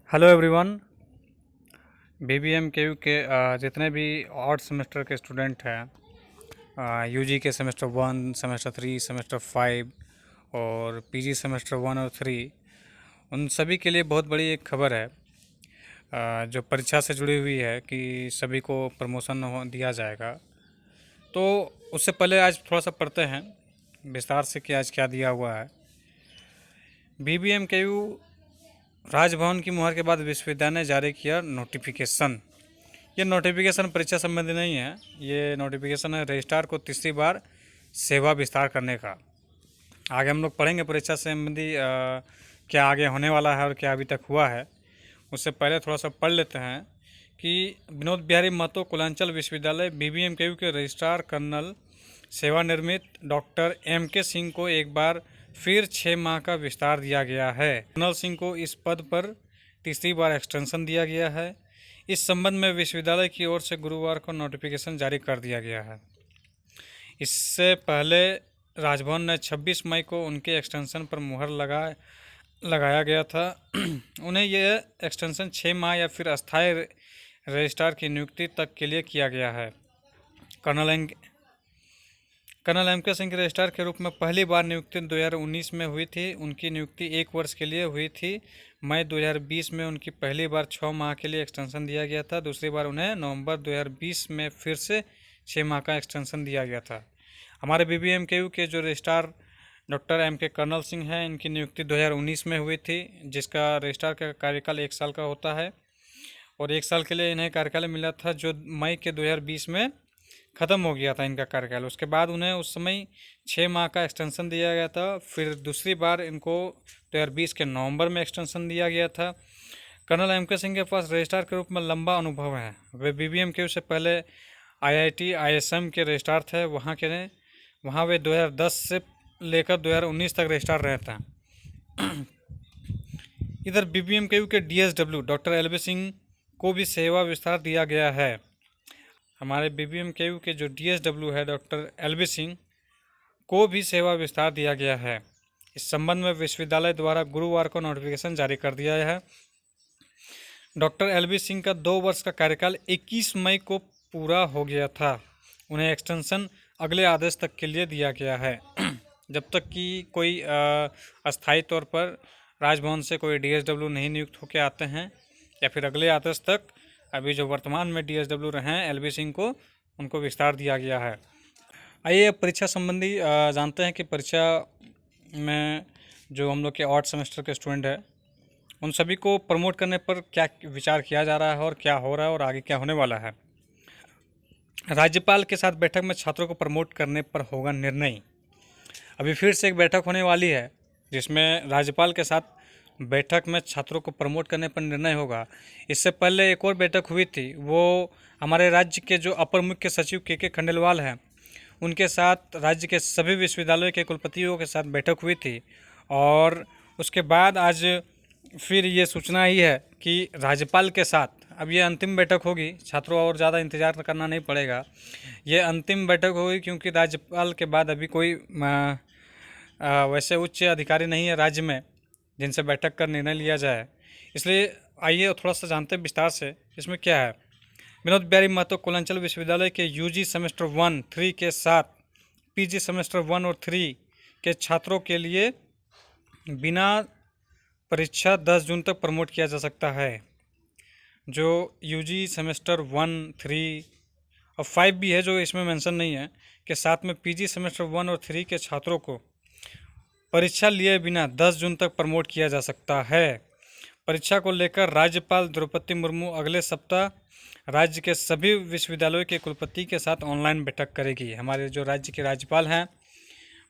Hello everyone. BBM के you के जितने भी ऑड सेमेस्टर के स्टूडेंट हैं, यूजी के सेमेस्टर 1, सेमेस्टर 3, सेमेस्टर 5 और पीजी सेमेस्टर 1 और 3, उन सभी के लिए बहुत बड़ी एक खबर है जो परीक्षा से जुड़ी हुई है कि सभी को प्रमोशन दिया जाएगा। तो उससे पहले आज थोड़ा सा पढ़ते हैं विस्तार से कि आज क्या दिया हुआ है। बीबीएम के यू राजभवन की मुहर के बाद विश्वविद्यालय ने जारी किया नोटिफिकेशन। ये नोटिफिकेशन परीक्षा संबंधी नहीं है, ये नोटिफिकेशन है रजिस्ट्रार को तीसरी बार सेवा विस्तार करने का। आगे हम लोग पढ़ेंगे परीक्षा संबंधी क्या आगे होने वाला है और क्या अभी तक हुआ है। उससे पहले थोड़ा सा पढ़ लेते हैं कि विनोद बिहारी महतो कुलांचल विश्वविद्यालय बीबीएम के यू के रजिस्ट्रार कर्नल सेवानिवृत्त डॉक्टर एम के सिंह को एक बार फिर 6 माह का विस्तार दिया गया है। कर्नल सिंह को इस पद पर तीसरी बार एक्सटेंशन दिया गया है। इस संबंध में विश्वविद्यालय की ओर से गुरुवार को नोटिफिकेशन जारी कर दिया गया है। इससे पहले राजभवन ने 26 मई को उनके एक्सटेंशन पर मुहर लगाया गया था। उन्हें यह एक्सटेंशन 6 माह या फिर अस्थायी रजिस्ट्रार की नियुक्ति तक के लिए किया गया है। कर्नल एम के सिंह के रजिस्ट्रार के रूप में पहली बार नियुक्ति 2019 में हुई थी। उनकी नियुक्ति 1 वर्ष के लिए हुई थी। मई 2020 में उनकी पहली बार 6 माह के लिए एक्सटेंशन दिया गया था। दूसरी बार उन्हें नवंबर 2020 में फिर से 6 माह का एक्सटेंशन दिया गया था। हमारे बीबीएम के यू के जो रजिस्ट्रार डॉक्टर एम के कर्नल सिंह हैं, इनकी नियुक्ति 2019 में हुई थी, जिसका रजिस्ट्रार का कार्यकाल 1 साल का होता है और 1 साल के लिए इन्हें कार्यकाल मिला था जो मई के 2020 में ख़त्म हो गया था इनका कार्यकाल। उसके बाद उन्हें उस समय 6 माह का एक्सटेंशन दिया गया था। फिर दूसरी बार इनको 2020 के नवंबर में एक्सटेंशन दिया गया था। कर्नल एम के सिंह के पास रजिस्ट्रार के रूप में लंबा अनुभव है। वे बीबीएम के से पहले आईआईटी आईएसएम के रजिस्ट्रार थे। वहाँ वे 2010 से लेकर 2019 तक रजिस्ट्रार रहे थे। इधर बीबीएम के यू के डीएसडब्ल्यू डॉक्टर एलबी सिंह को भी सेवा विस्तार दिया गया है। हमारे बीबीएम के यू के जो डीएसडब्ल्यू है डॉक्टर एलबी सिंह को भी सेवा विस्तार दिया गया है। इस संबंध में विश्वविद्यालय द्वारा गुरुवार को नोटिफिकेशन जारी कर दिया है। डॉक्टर एलबी सिंह का 2 वर्ष का कार्यकाल 21 मई को पूरा हो गया था। उन्हें एक्सटेंशन अगले आदेश तक के लिए दिया गया है। जब तक कि कोई अस्थायी तौर पर राजभवन से कोई डीएसडब्ल्यू नहीं नियुक्त होकर आते हैं या फिर अगले आदेश तक, अभी जो वर्तमान में डीएसडब्ल्यू रहे हैं एलबी सिंह को, उनको विस्तार दिया गया है। आइए अब परीक्षा संबंधी जानते हैं कि परीक्षा में जो हम लोग के ऑड सेमेस्टर के स्टूडेंट हैं उन सभी को प्रमोट करने पर क्या विचार किया जा रहा है और क्या हो रहा है और आगे क्या होने वाला है। राज्यपाल के साथ बैठक में छात्रों को प्रमोट करने पर होगा निर्णय। अभी फिर से एक बैठक होने वाली है जिसमें राज्यपाल के साथ बैठक में छात्रों को प्रमोट करने पर निर्णय होगा। इससे पहले एक और बैठक हुई थी, वो हमारे राज्य के जो अपर मुख्य सचिव के खंडेलवाल हैं उनके साथ राज्य के सभी विश्वविद्यालयों के कुलपतियों के साथ बैठक हुई थी। और उसके बाद आज फिर ये सूचना ही है कि राज्यपाल के साथ अब ये अंतिम बैठक होगी। छात्रों और ज़्यादा इंतज़ार करना नहीं पड़ेगा, ये अंतिम बैठक होगी क्योंकि राज्यपाल के बाद अभी कोई वैसे उच्च अधिकारी नहीं है राज्य में जिनसे बैठक कर निर्णय लिया जाए। इसलिए आइए थोड़ा सा जानते हैं विस्तार से इसमें क्या है। विनोद बिहारी महतो कुलांचल विश्वविद्यालय के यूजी सेमेस्टर 1, 3 के साथ पीजी सेमेस्टर 1 और 3 के छात्रों के लिए बिना परीक्षा 10 जून तक प्रमोट किया जा सकता है। जो यूजी सेमेस्टर 1, 3 और 5 भी है जो इसमें मेंशन नहीं है, के साथ में पीजी सेमेस्टर 1 और 3 के छात्रों को परीक्षा लिए बिना 10 जून तक प्रमोट किया जा सकता है। परीक्षा को लेकर राज्यपाल द्रौपदी मुर्मू अगले सप्ताह राज्य के सभी विश्वविद्यालयों के कुलपति के साथ ऑनलाइन बैठक करेगी। हमारे जो राज्य के राज्यपाल हैं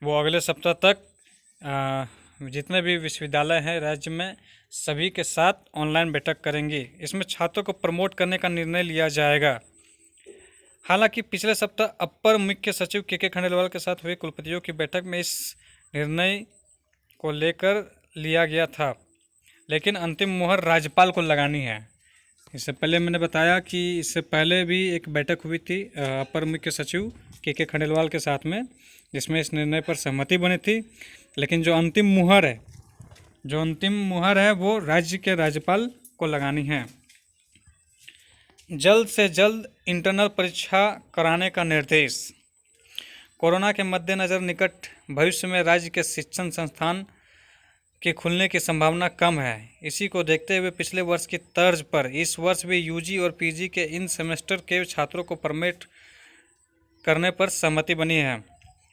वो अगले सप्ताह तक जितने भी विश्वविद्यालय हैं राज्य में सभी के साथ ऑनलाइन बैठक करेंगी। इसमें छात्रों को प्रमोट करने का निर्णय लिया जाएगा। हालांकि पिछले सप्ताह अपर मुख्य सचिव के खंडेलवाल के साथ हुई कुलपतियों की बैठक में इस निर्णय को लेकर लिया गया था, लेकिन अंतिम मुहर राज्यपाल को लगानी है। इससे पहले मैंने बताया कि इससे पहले भी एक बैठक हुई थी अपर मुख्य सचिव के खंडेलवाल के साथ में, जिसमें इस निर्णय पर सहमति बनी थी। लेकिन जो अंतिम मुहर है वो राज्य के राज्यपाल को लगानी है। जल्द से जल्द इंटरनल परीक्षा कराने का निर्देश। कोरोना के मद्देनज़र निकट भविष्य में राज्य के शिक्षण संस्थान के खुलने की संभावना कम है। इसी को देखते हुए पिछले वर्ष की तर्ज पर इस वर्ष भी यूजी और पीजी के इन सेमेस्टर के छात्रों को परमिट करने पर सहमति बनी है।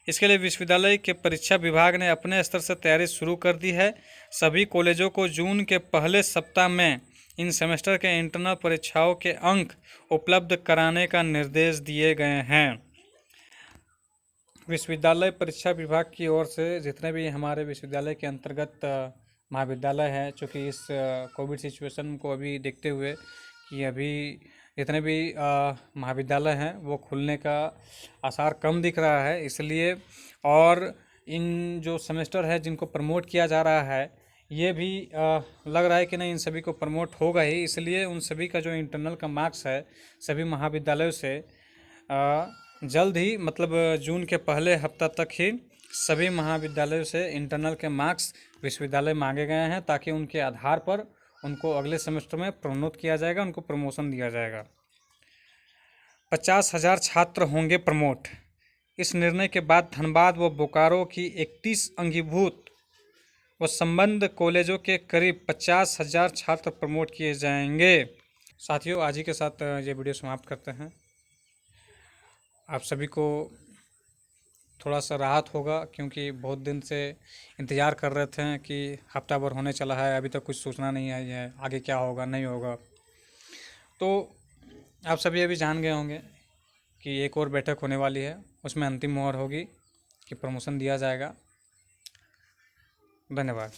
इसके लिए विश्वविद्यालय के परीक्षा विभाग ने अपने स्तर से तैयारी शुरू कर दी है। सभी कॉलेजों को जून के पहले सप्ताह में इन सेमेस्टर के इंटरनल परीक्षाओं के अंक उपलब्ध कराने का निर्देश दिए गए हैं। विश्वविद्यालय परीक्षा विभाग की ओर से जितने भी हमारे विश्वविद्यालय के अंतर्गत महाविद्यालय हैं, चूँकि इस कोविड सिचुएशन को अभी देखते हुए कि अभी जितने भी महाविद्यालय हैं वो खुलने का आसार कम दिख रहा है, इसलिए और इन जो सेमेस्टर है जिनको प्रमोट किया जा रहा है ये भी लग रहा है कि नहीं इन सभी को प्रमोट होगा ही, इसलिए उन सभी का जो इंटरनल का मार्क्स है सभी महाविद्यालयों से जल्द ही मतलब जून के पहले हफ्ता तक ही सभी महाविद्यालयों से इंटरनल के मार्क्स विश्वविद्यालय मांगे गए हैं, ताकि उनके आधार पर उनको अगले सेमेस्टर में प्रोन्नत किया जाएगा, उनको प्रमोशन दिया जाएगा। 50,000 छात्र होंगे प्रमोट। इस निर्णय के बाद धनबाद व बोकारो की 31 अंगीभूत व संबद्ध कॉलेजों के करीब 50,000 छात्र प्रमोट किए जाएंगे। साथियों, आज ही के साथ ये वीडियो समाप्त करते हैं। आप सभी को थोड़ा सा राहत होगा, क्योंकि बहुत दिन से इंतज़ार कर रहे थे कि हफ्ता भर होने चला है, अभी तक कुछ सूचना नहीं आई है आगे क्या होगा नहीं होगा। तो आप सभी अभी जान गए होंगे कि एक और बैठक होने वाली है, उसमें अंतिम मोहर होगी कि प्रमोशन दिया जाएगा। धन्यवाद।